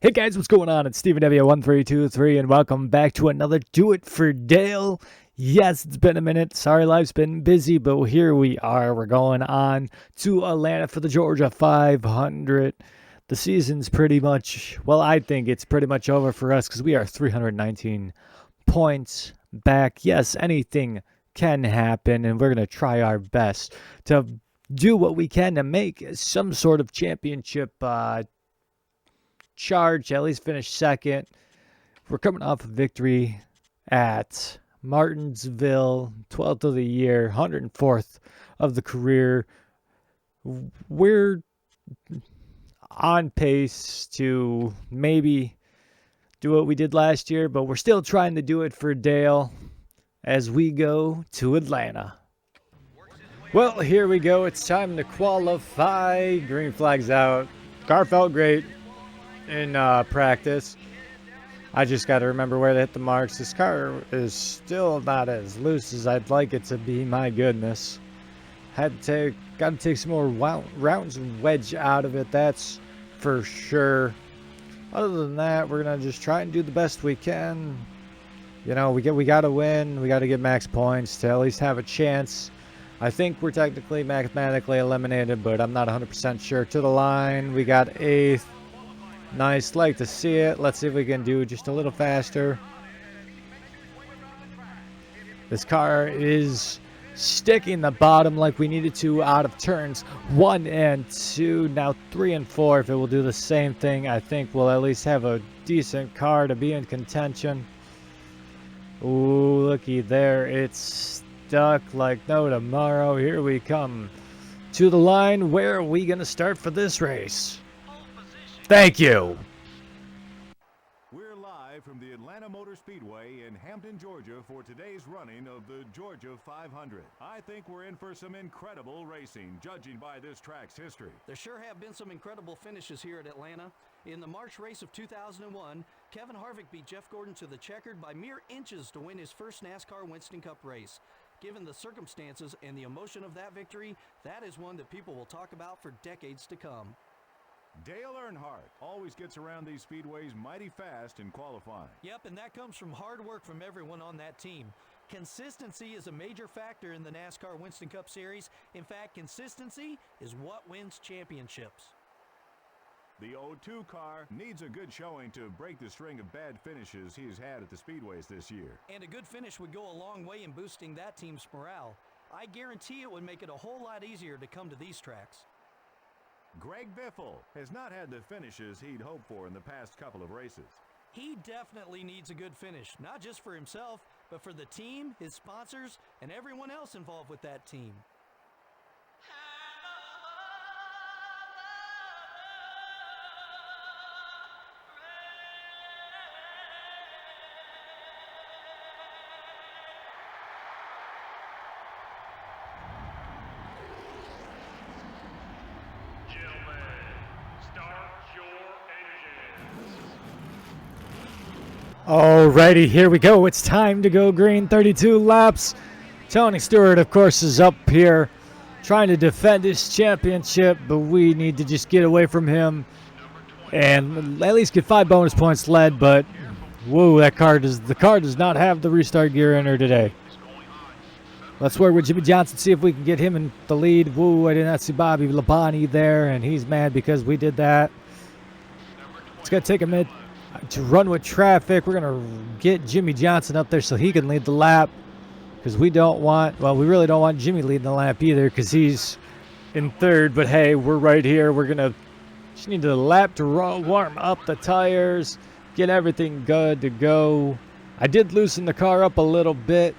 Hey guys, what's going on? It's Steven W1323 and welcome back to another Do It for Dale. Yes, it's been a minute. Sorry, life's been busy, but here we are. We're going on to Atlanta for the Georgia 500. The season's pretty much, well, I think it's pretty much over for us because we are 319 points back. Yes, anything can happen, and we're going to try our best to do what we can to make some sort of championship charge, at least finish second. We're coming off a victory at Martinsville, 12th of the year, 104th of the career. We're on pace to maybe do what we did last year, but we're still trying to do it for Dale as we go to Atlanta. Well, here we go. It's time to qualify. Green flag's out. Car felt great in practice. I just got to remember where to hit the marks. This car is still not as loose as I'd like it to be. My goodness, got to take some more rounds and wedge out of it, that's for sure. Other than that, we're gonna just try and do the best we can. You know, we got to win. We got to get max points to at least have a chance. I think we're technically mathematically eliminated, but I'm not 100% sure. To the line, we got 8th. Nice, like to see it. Let's see if we can do just a little faster. This car is sticking the bottom like we needed to out of turns 1 and 2. Now 3 and 4. If it will do the same thing, I think we'll at least have a decent car to be in contention. Ooh, looky there. It's stuck like no tomorrow. Here we come to the line. Where are we going to start for this race? Thank you. We're live from the Atlanta Motor Speedway in Hampton, Georgia for today's running of the Georgia 500. I think we're in for some incredible racing, judging by this track's history. There sure have been some incredible finishes here at Atlanta. In the March race of 2001, Kevin Harvick beat Jeff Gordon to the checkered by mere inches to win his first NASCAR Winston Cup race. Given the circumstances and the emotion of that victory, that is one that people will talk about for decades to come. Dale Earnhardt always gets around these speedways mighty fast in qualifying. Yep, and that comes from hard work from everyone on that team. Consistency is a major factor in the NASCAR Winston Cup Series. In fact, consistency is what wins championships. The 0-2 car needs a good showing to break the string of bad finishes he has had at the speedways this year. And a good finish would go a long way in boosting that team's morale. I guarantee it would make it a whole lot easier to come to these tracks. Greg Biffle has not had the finishes he'd hoped for in the past couple of races. He definitely needs a good finish, not just for himself, but for the team, his sponsors, and everyone else involved with that team. Alrighty, here we go. It's time to go green. 32 laps. Tony Stewart, of course, is up here trying to defend his championship, but we need to just get away from him and at least get 5 bonus points led. But whoa, the car does not have the restart gear in her today. Let's work with Jimmie Johnson, see if we can get him in the lead. Whoa, I did not see Bobby Labonte there, and he's mad because we did that. It's going to take a minute to run with traffic. We're going to get Jimmie Johnson up there so he can lead the lap, because we really don't want Jimmy leading the lap either because he's in third. But hey, we're right here. We're going to just need the lap to warm up the tires, get everything good to go. I did loosen the car up a little bit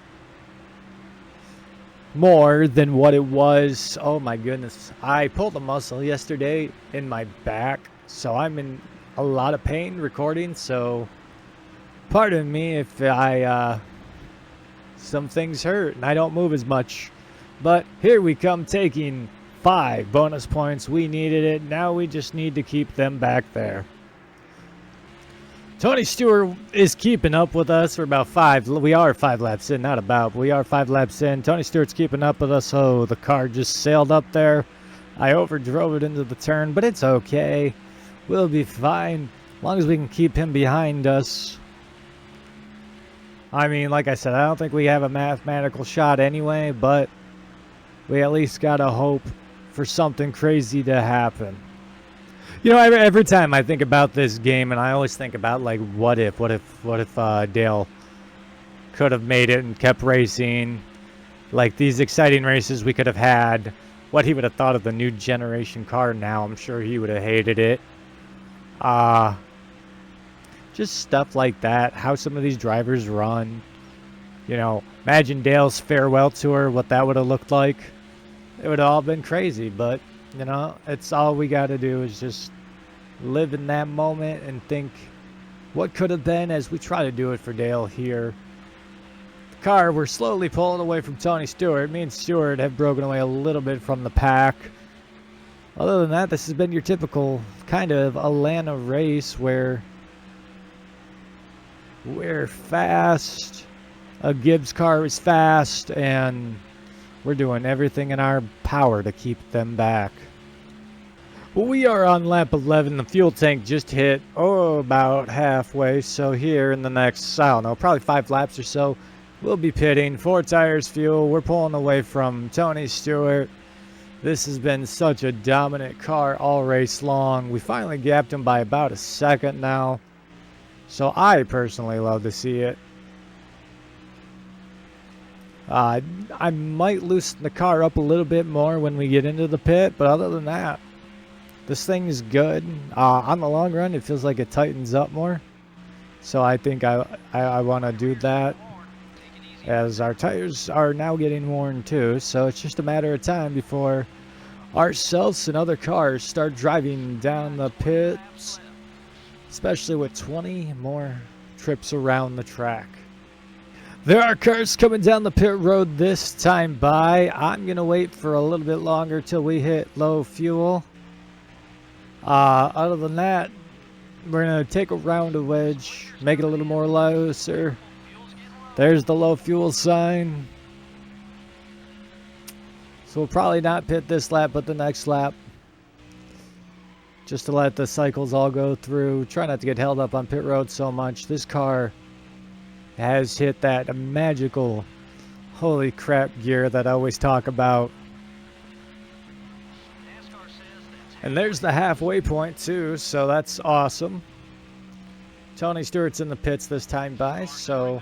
more than what it was. Oh my goodness. I pulled a muscle yesterday in my back, so I'm in a lot of pain recording, so pardon me if some things hurt and I don't move as much. But here we come, taking 5 bonus points. We needed it. Now we just need to keep them back there. Tony Stewart is keeping up with us. We're about 5. We are 5 laps in, not about. We are 5 laps in. Tony Stewart's keeping up with us. Oh, the car just sailed up there. I overdrove it into the turn, but it's okay. We'll be fine. As long as we can keep him behind us. I mean, like I said, I don't think we have a mathematical shot anyway, but we at least gotta hope for something crazy to happen. You know, every time I think about this game, and I always think about, like, what if Dale could have made it and kept racing. Like, these exciting races we could have had. What he would have thought of the new generation car now. I'm sure he would have hated it. Just stuff like that. How some of these drivers run. You know, imagine Dale's farewell tour, what that would have looked like. It would have all been crazy, but, you know, it's all we got to do is just live in that moment and think what could have been as we try to do it for Dale here. The car, we're slowly pulling away from Tony Stewart. Me and Stewart have broken away a little bit from the pack. Other than that, this has been your typical kind of Atlanta race where we're fast, a Gibbs car is fast, and we're doing everything in our power to keep them back. We are on lap 11. The fuel tank just hit, about halfway. So here in the next, I don't know, probably 5 laps or so, we'll be pitting. 4 tires, fuel. We're pulling away from Tony Stewart. This has been such a dominant car all race long. We finally gapped him by about a second now. So I personally love to see it. I might loosen the car up a little bit more when we get into the pit, but other than that, this thing is good. On the long run, it feels like it tightens up more. So I think I want to do that, as our tires are now getting worn too. So it's just a matter of time before ourselves and other cars start driving down the pits, especially with 20 more trips around the track. There are cars coming down the pit road this time by. I'm going to wait for a little bit longer till we hit low fuel. Other than that, we're going to take a round of wedge, make it a little more looser. There's the low fuel sign. So we'll probably not pit this lap, but the next lap. Just to let the cycles all go through. Try not to get held up on pit road so much. This car has hit that magical holy crap gear that I always talk about. And there's the halfway point too, so that's awesome. Tony Stewart's in the pits this time by, so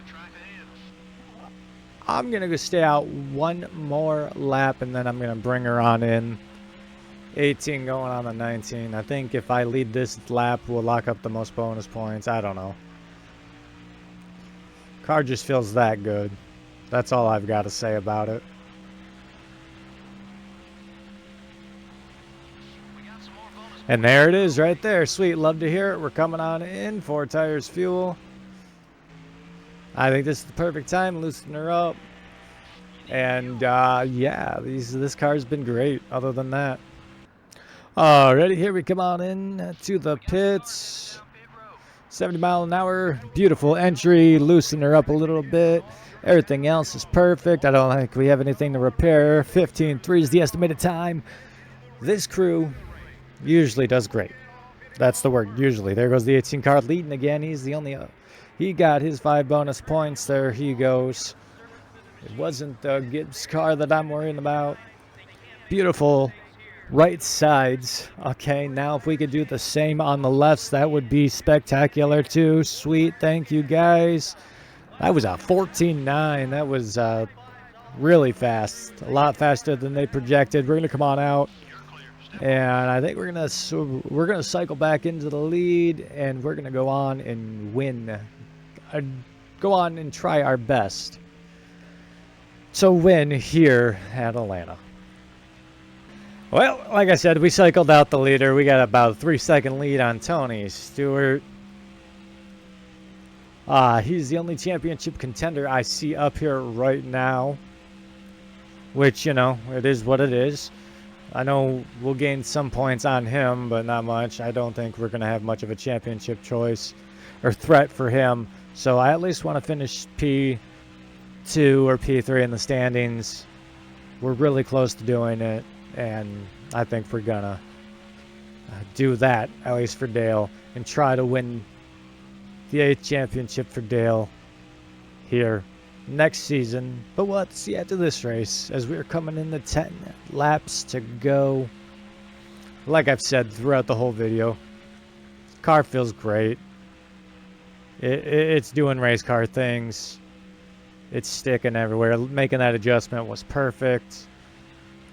I'm going to go stay out one more lap and then I'm going to bring her on in. 18 going on the 19. I think if I lead this lap, we'll lock up the most bonus points. I don't know. Car just feels that good. That's all I've got to say about it. And there it is right there. Sweet. Love to hear it. We're coming on in. 4 tires, fuel. I think this is the perfect time. Loosen her up. And, yeah, this car's been great other than that. Alrighty, here we come on in to the pits. 70 mile an hour. Beautiful entry. Loosen her up a little bit. Everything else is perfect. I don't think we have anything to repair. 15.3 is the estimated time. This crew usually does great. That's the word, usually. There goes the 18 car leading again. He's the only... he got his 5 bonus points. There he goes. It wasn't the Gibbs car that I'm worrying about. Beautiful right sides. Okay, now if we could do the same on the lefts, that would be spectacular too. Sweet, thank you guys. That was a 14.9. That was really fast. A lot faster than they projected. We're going to come on out. And I think we're gonna cycle back into the lead, and we're gonna go on and win. Go on and try our best to win here at Atlanta. Well, like I said, we cycled out the leader. We got about a 3-second lead on Tony Stewart. He's the only championship contender I see up here right now, which, you know, it is what it is. I know we'll gain some points on him, but not much. I don't think we're going to have much of a championship choice or threat for him. So I at least want to finish P2 or P3 in the standings. We're really close to doing it, and I think we're going to do that, at least for Dale. and try to win the 8th championship for Dale here next season. But we'll have to see after this race, as we're coming in the 10 laps to go. Like I've said throughout the whole video, car feels great. It's doing race car things. It's sticking everywhere. Making that adjustment was perfect.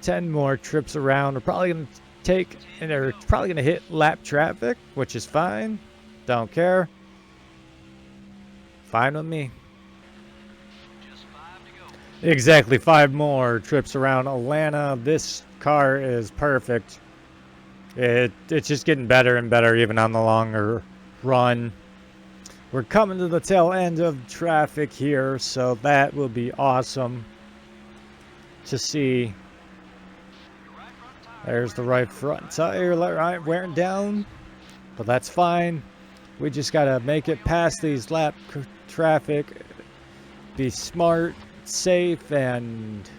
10 more trips around. We're probably going to take, and they're probably going to hit lap traffic, which is fine. Don't care. Fine with me. Just 5 to go. Exactly 5 more trips around Atlanta. This car is perfect. It's just getting better and better even on the longer run. We're coming to the tail end of traffic here, so that will be awesome to see. There's the right front tire wearing down, but that's fine. We just got to make it past these lap traffic, be smart, safe, and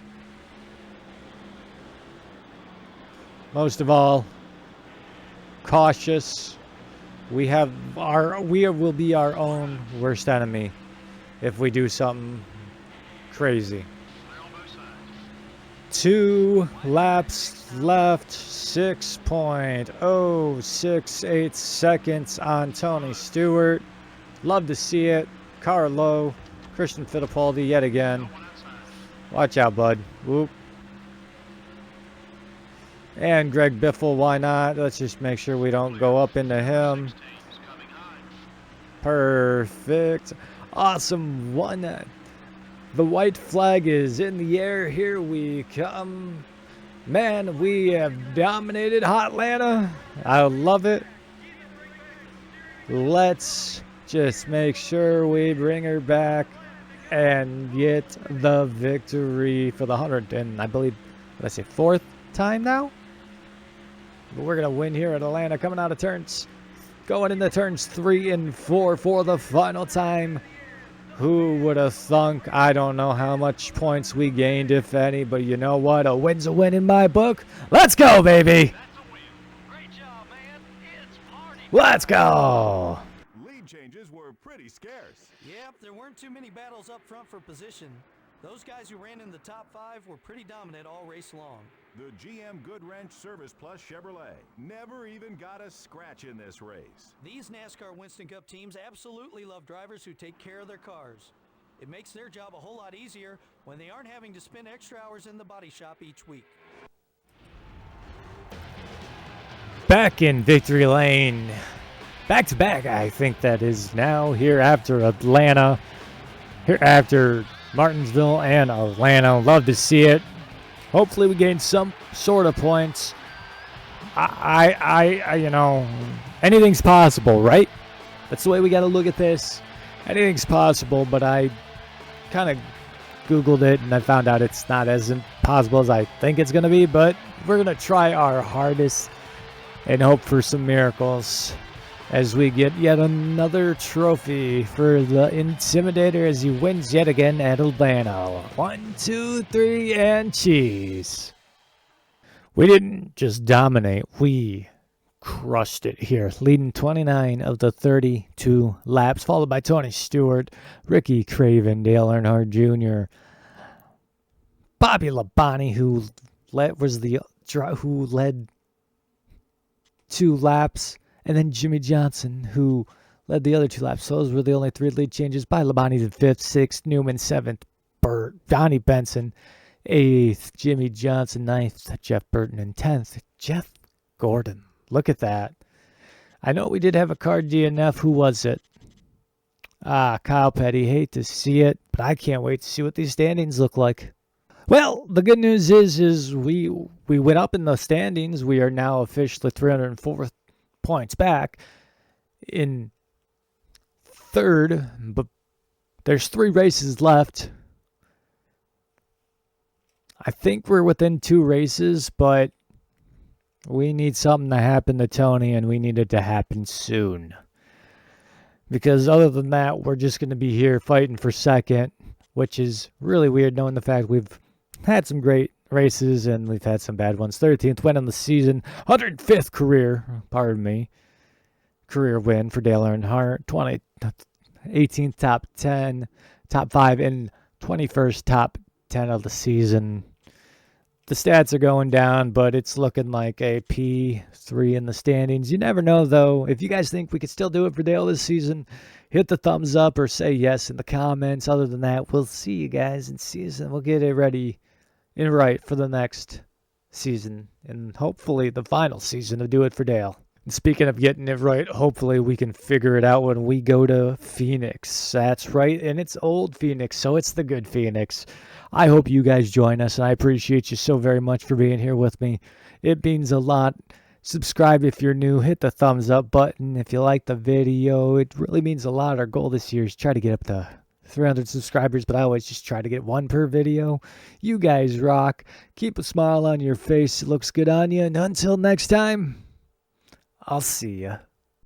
most of all, cautious. We will be our own worst enemy if we do something crazy. 2 laps left, 6.068 seconds on Tony Stewart. Love to see it. Car low. Christian Fittipaldi yet again. Watch out, bud. Whoop. And Greg Biffle, why not? Let's just make sure we don't go up into him. Perfect. Awesome. One. The white flag is in the air. Here we come. Man, we have dominated Hotlanta. I love it. Let's just make sure we bring her back and get the victory for the 100 and I believe, let's say 4th time now. But we're going to win here at Atlanta, coming out of turns, going into turns 3 and 4 for the final time. Who would have thunk? I don't know how much points we gained, if any, but you know what? A win's a win in my book. Let's go, baby. That's a win. Great job, man. It's party. Let's go. Lead changes were pretty scarce. Yep, there weren't too many battles up front for position. Those guys who ran in the top 5 were pretty dominant all race long. The GM Good Ranch Service Plus Chevrolet never even got a scratch in this race. These NASCAR Winston Cup teams absolutely love drivers who take care of their cars. It makes their job a whole lot easier when they aren't having to spend extra hours in the body shop each week. Back in victory lane. Back to back, I think that is now, here after Atlanta. Here after Martinsville and Atlanta. Love to see it. Hopefully we gain some sort of points. I you know, anything's possible, right? That's the way we got to look at this. Anything's possible, but I kind of Googled it and I found out it's not as impossible as I think it's going to be, but we're going to try our hardest and hope for some miracles as we get yet another trophy for the Intimidator as he wins yet again at Atlanta. 1, 2, 3, and cheese. We didn't just dominate, we crushed it here, leading 29 of the 32 laps, followed by Tony Stewart, Ricky Craven, Dale Earnhardt Jr., Bobby Labonte, who led 2 laps, and then Jimmy Johnson, who led the other 2 laps. So those were the only 3 lead changes. By Labonte did 5th, 6th, Newman 7th, Donnie Benson 8th, Jimmy Johnson 9th, Jeff Burton and 10th, Jeff Gordon. Look at that. I know we did have a car DNF. Who was it? Kyle Petty. Hate to see it, but I can't wait to see what these standings look like. Well, the good news is we went up in the standings. We are now officially 304 points back in 3rd, but there's 3 races left. I think we're within 2 races, but we need something to happen to Tony, and we need it to happen soon. Because other than that, we're just going to be here fighting for 2nd, which is really weird knowing the fact we've had some great races and we've had some bad ones. 13th win on the season, 105th career, career win for Dale Earnhardt. 18th top 10, top 5, and 21st top 10 of the season. The stats are going down, but it's looking like a P3 in the standings. You never know, though. If you guys think we could still do it for Dale this season, hit the thumbs up or say yes in the comments. Other than that, we'll see you guys in season. We'll get it ready and right for the next season and hopefully the final season of Do It for Dale. And speaking of getting it right, hopefully we can figure it out when we go to Phoenix. That's right, and it's old Phoenix, so it's the good Phoenix. I hope you guys join us, and I appreciate you so very much for being here with me. It means a lot. Subscribe if you're new. Hit the thumbs up button if you like the video. It really means a lot. Our goal this year is try to get up to 300 subscribers, but I always just try to get one per video. You guys rock. Keep a smile on your face. It looks good on you. And until next time, I'll see ya.